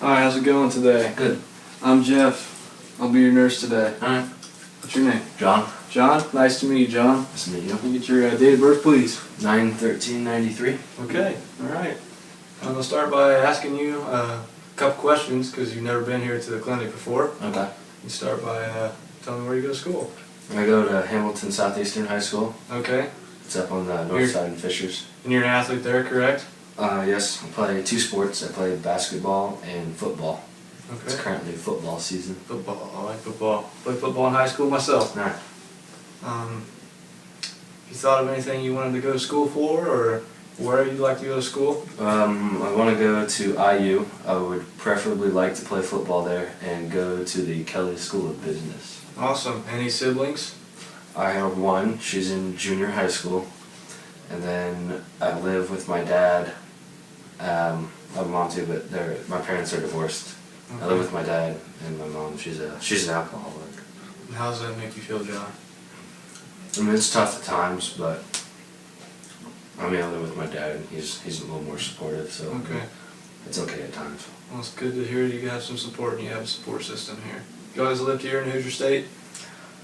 Hi, how's it going today? Good. I'm Jeff. I'll be your nurse today. Alright. What's your name? John. John? Nice to meet you, John. Nice to meet you. Can you get your date of birth, please? 9/13/93. Okay, alright. I'm going to start by asking you a couple questions because you've never been here to the clinic before. Okay. You start by telling me where you go to school. I go to Hamilton Southeastern High School. Okay. It's up on the north side in Fishers. And you're an athlete there, correct? Yes. I play two sports. I play basketball and football. Okay. It's currently football season. Football. I like football. Played football in high school myself. Alright. You thought of anything you wanted to go to school for, or where you'd like to go to school? I want to go to IU. I would preferably like to play football there and go to the Kelly School of Business. Awesome. Any siblings? I have one. She's in junior high school. And then I live with my dad. I have a mom too, but my parents are divorced. Okay. I live with my dad and my mom. She's an alcoholic. And how does that make you feel, John? I mean, it's tough at times, but I live with my dad and he's a little more supportive, so okay. It's okay at times. Well, it's good to hear you have some support and you have a support system here. You guys lived here in Hoosier State?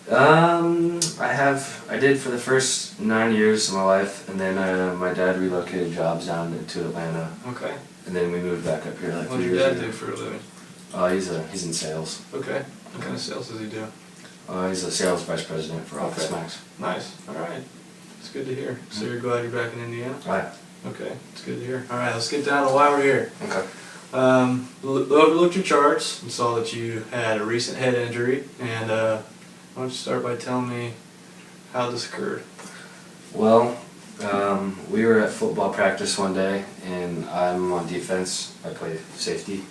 I did for the first 9 years of my life, and then my dad relocated jobs down to Atlanta. Okay. And then we moved back up here like 3 years ago. What does your dad do for a living? He's in sales. Okay. What kind of sales does he do? He's a sales vice president for Office Max. Nice. All right. It's good to hear. So you're glad you're back in Indiana? Right. Okay. It's good to hear. All right. Let's get down to why we're here. Okay. Overlooked your charts and saw that you had a recent head injury. And why don't you start by telling me how this occurred? Well, we were at football practice one day, and I'm on defense. I play safety,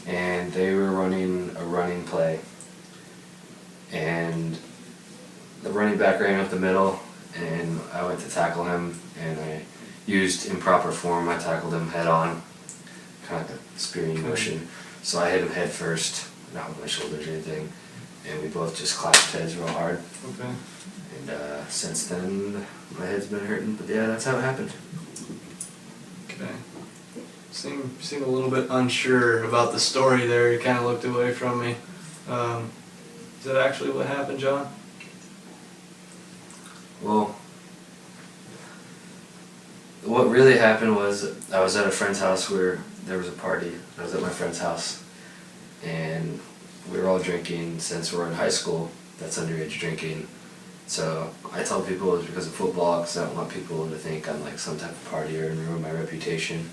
and they were running a running play. And the running back ran up the middle, and I went to tackle him, and I used improper form. I tackled him head on, kind of like a spearing motion. So I hit him head first, not with my shoulders or anything, and we both just clashed heads real hard. Okay. And since then, my head's been hurting, but yeah, that's how it happened. Okay. Seem a little bit unsure about the story there. You kind of looked away from me. Is that actually what happened, John? Well, what really happened was I was at a friend's house where there was a party. I was at my friend's house, and we were all drinking. Since we're in high school, that's underage drinking. So I tell people it's because of football, because I don't want people to think I'm like some type of partier and ruin my reputation.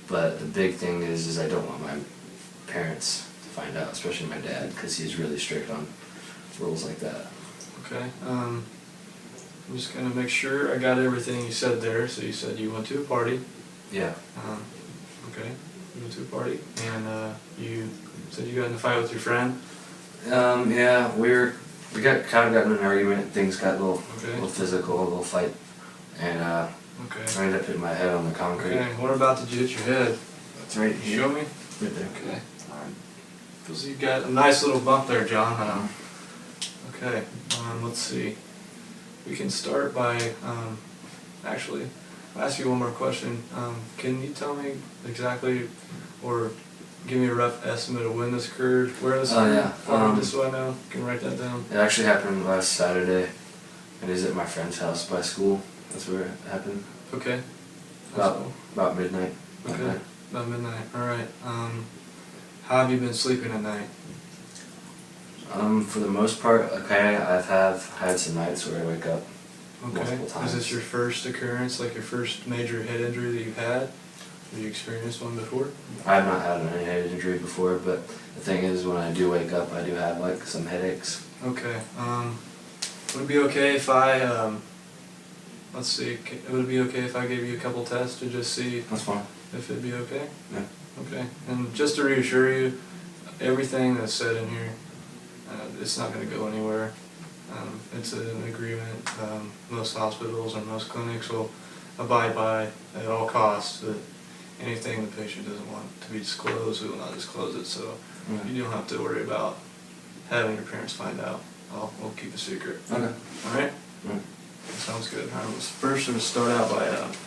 But the big thing is I don't want my parents to find out, especially my dad, because he's really strict on rules like that. Okay. I'm just going to make sure I got everything you said there. So you said you went to a party. Yeah. Okay. You went to a party, and you said you got in a fight with your friend. Yeah, we got in an argument. Things got a little physical, a little fight, and I ended up hitting my head on the concrete. Okay. What about did you hit your head? That's right here. Show me. Right there. Okay. All right. Because you got a nice little bump there, John. Okay. Let's see. We can start by actually. I'll ask you one more question. Can you tell me exactly, or give me a rough estimate of when this occurred, where this occurred? Yeah. Just so I know, can write that down. It actually happened last Saturday. It is at my friend's house by school. That's where it happened. Okay. About midnight. Okay. About midnight. All right. How have you been sleeping at night? For the most part, okay. I've had some nights where I wake up multiple times. Is this your first occurrence, like your first major head injury that you've had? Have you experienced one before? I have not had any head injury before, but the thing is, when I do wake up, I do have like some headaches. Okay. Would it be okay if I, let's see, would it be okay if I gave you a couple tests to just see? That's fine. If it'd be okay? Yeah. Okay. And just to reassure you, everything that's said in here, it's not going to go anywhere. It's an agreement. Most hospitals and most clinics will abide by at all costs that anything the patient doesn't want to be disclosed, we will not disclose it. So you don't have to worry about having your parents find out. We'll keep a secret. Okay. All right? Sounds good. All right, let's start out by, let's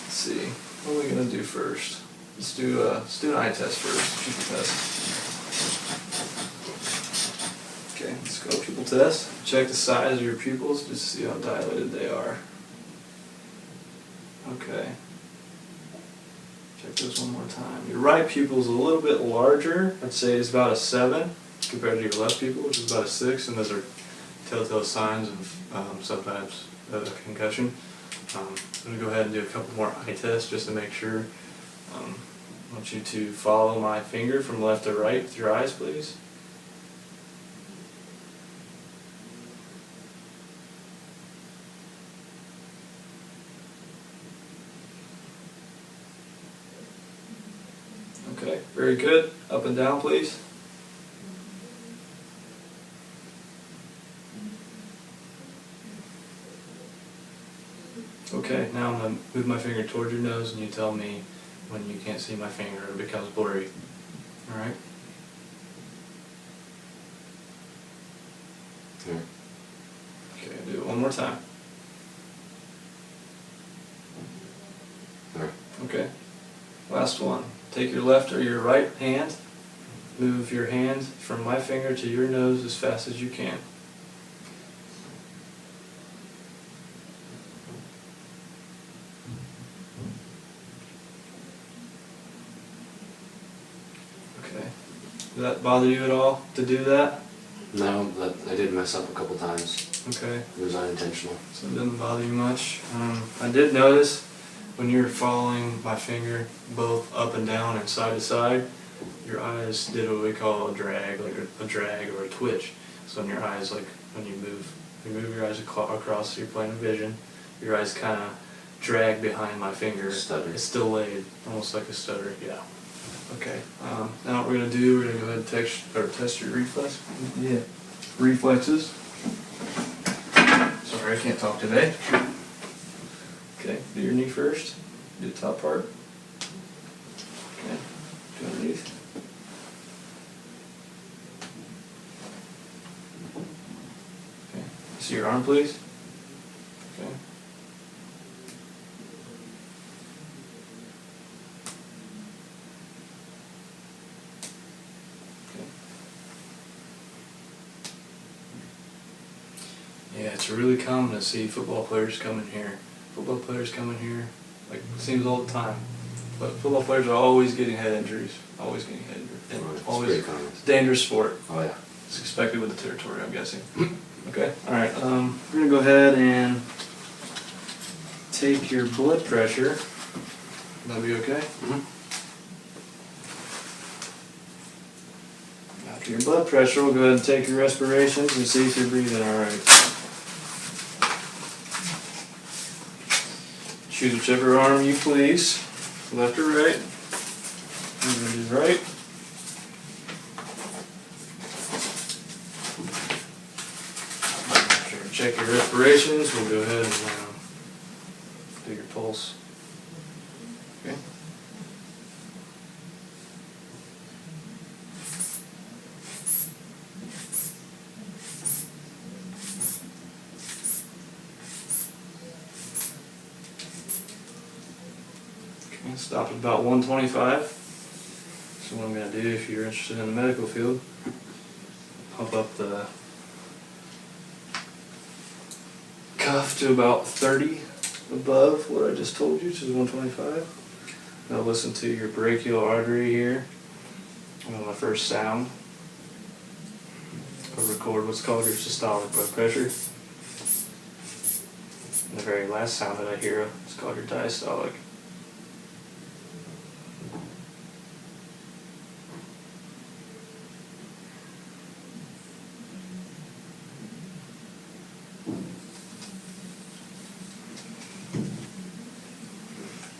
see, what are we going to do first? Let's do an eye test first, pupil test. Okay, let's go pupil test. Check the size of your pupils just to see how dilated they are. Okay. Check those one more time. Your right pupil is a little bit larger. I'd say it's about a 7 compared to your left pupil, which is about a 6, and those are telltale signs of sometimes a concussion. I'm going to go ahead and do a couple more eye tests just to make sure. I want you to follow my finger from left to right with your eyes, please. Okay, very good. Up and down, please. Okay, now I'm going to move my finger towards your nose and you tell me when you can't see my finger or it becomes blurry. Alright? Yeah. Okay, do it one more time. Yeah. Okay. Last one. Take your left or your right hand. Move your hand from my finger to your nose as fast as you can. Okay. Did that bother you at all to do that? No, but I did mess up a couple times. Okay. It was unintentional. So it didn't bother you much. I did notice when you were following my finger both up and down and side to side, your eyes did what we call a drag, like a drag or a twitch. So in your eyes, like when you move your eyes across your plane of vision, your eyes kind of drag behind my finger. Stutter. It's delayed, almost like a stutter, yeah. Okay, now what we're going to do, we're going to go ahead and test your reflexes. Sorry, I can't talk today. Okay, do your knee first. Do the top part. Okay, do underneath. Okay, see your arm, please. Okay. Yeah, it's really common to see football players come in here. Football players come in here, like it seems all the time. But football players are always getting head injuries. Always getting head injuries. Always. It's pretty common. It's a dangerous sport. Oh yeah. It's expected with the territory, I'm guessing. Okay, alright, we're going to go ahead and take your blood pressure. That'll be okay? Mm-hmm. After your blood pressure, we'll go ahead and take your respirations and see if you're breathing alright. Choose whichever arm you please, left or right. I'm going to do right. After we check your respirations, we'll go ahead and do your pulse. Okay. Stop at about 125. So what I'm going to do, if you're interested in the medical field, pump up the cuff to about 30 above what I just told you, which is 125. Now listen to your brachial artery here. On the first sound, I'll record what's called your systolic blood pressure. And the very last sound that I hear is called your diastolic.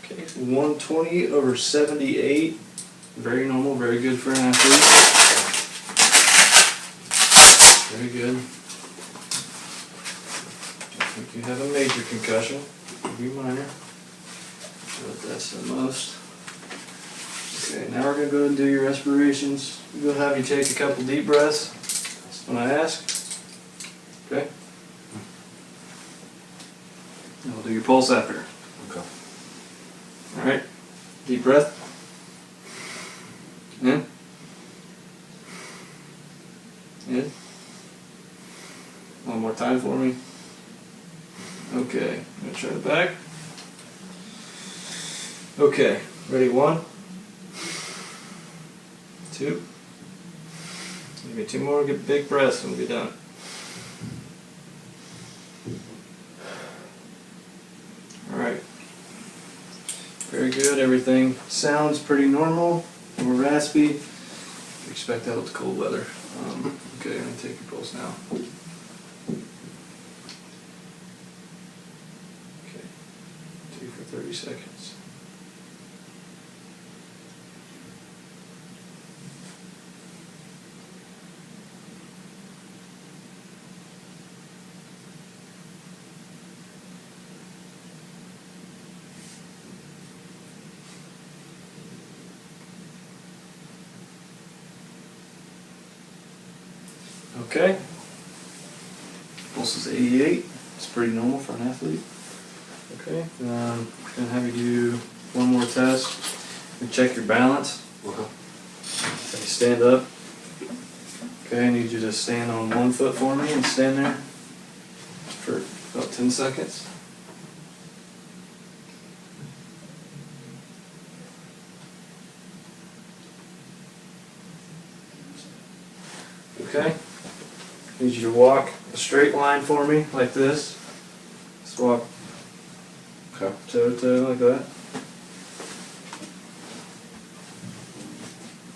Okay, 120/78. Very normal, very good for an athlete. Very good. I think you have a major concussion. Could be minor, but that's the most. Okay, now we're going to go ahead and do your respirations. I'm going to have you take a couple deep breaths when I ask. Okay? And we'll do your pulse after. Okay. Alright, deep breath. Okay, ready? 1, 2. Give me 2 more, get big breaths and we'll be done. Alright. Very good, everything sounds pretty normal, more raspy. Expect that with cold weather. Okay, I'm going to take your pulse now. Okay, 2 for 30 seconds. Okay, pulse is 88. It's pretty normal for an athlete. Okay, I'm going to have you do one more test and check your balance. Okay. Okay, stand up. Okay, I need you to stand on one foot for me and stand there for about 10 seconds. Okay. I need you to walk a straight line for me, like this. Just walk toe to toe, like that.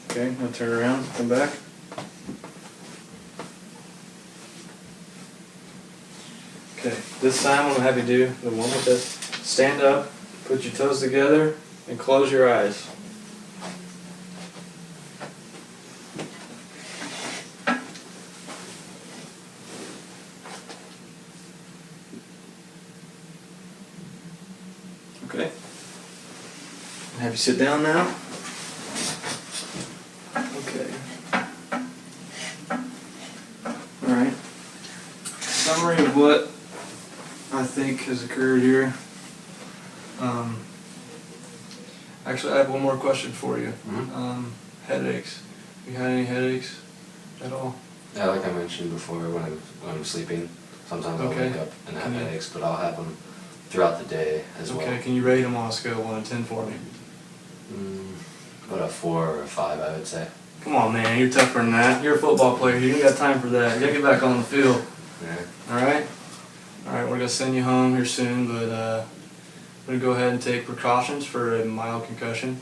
Okay, now turn around, come back. Okay, this time I'm going to have you do the one with this. Stand up, put your toes together, and close your eyes. Okay. Have you sit down now? Okay. Alright. Summary of what I think has occurred here. Actually, I have one more question for you. Mm-hmm. Headaches. You had any headaches at all? Yeah, like I mentioned before, when I'm sleeping, sometimes I'll wake up and have headaches, but I'll have them throughout the day as well. Okay, can you rate them on a scale of 1 to 10 for me? About a 4 or a 5, I would say. Come on, man, you're tougher than that. You're a football player. You ain't got time for that. You gotta get back on the field. Yeah. Alright? Alright, we're gonna send you home here soon, but we're gonna go ahead and take precautions for a mild concussion.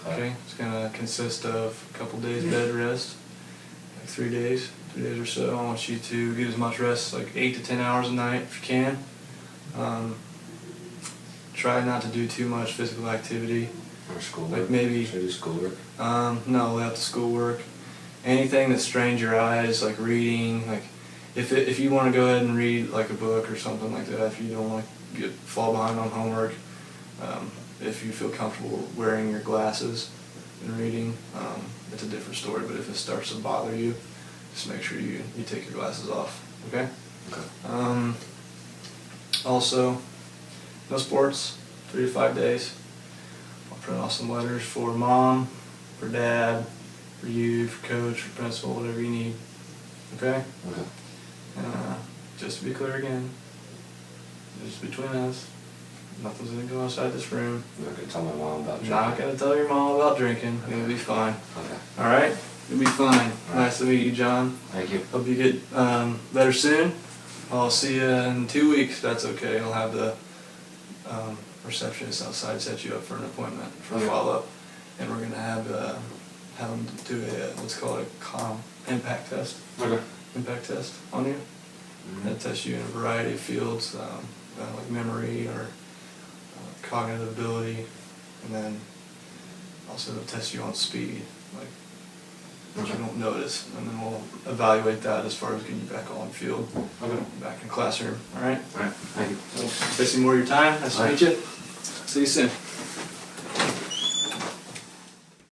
Okay? It's gonna consist of a couple days bed rest, like 3 days or so. I want you to get as much rest, like 8 to 10 hours a night if you can. Try not to do too much physical activity. Or schoolwork. Like maybe. Should I do schoolwork? No, without the schoolwork. Anything that strains your eyes, like reading, like if you want to go ahead and read like a book or something like that, if you don't want to fall behind on homework, if you feel comfortable wearing your glasses and reading, it's a different story. But if it starts to bother you, just make sure you take your glasses off. Okay. Okay. Also, no sports, 3 to 5 days. I'll print off some letters for mom, for dad, for you, for coach, for principal, whatever you need. Okay? Okay. Just to be clear again, just between us, nothing's going to go outside this room. I'm not going to tell my mom about drinking. Not going to tell your mom about drinking. Okay. You'll be fine. Okay. Alright? You'll be fine. All Nice to meet you, John. Thank you. Hope you get better soon. I'll see you in 2 weeks. That's okay. I'll have the receptionist outside set you up for an appointment for a follow-up, and we're gonna have them do a what's called a impact test. Okay. Impact test on you. That tests you in a variety of fields, like memory or cognitive ability, and then also it'll test you on speed, like which you don't notice, and then we'll evaluate that as far as getting you back on the field, back in classroom. All right. All right. Thank you. Wasting more of your time. Nice to meet you. See you soon.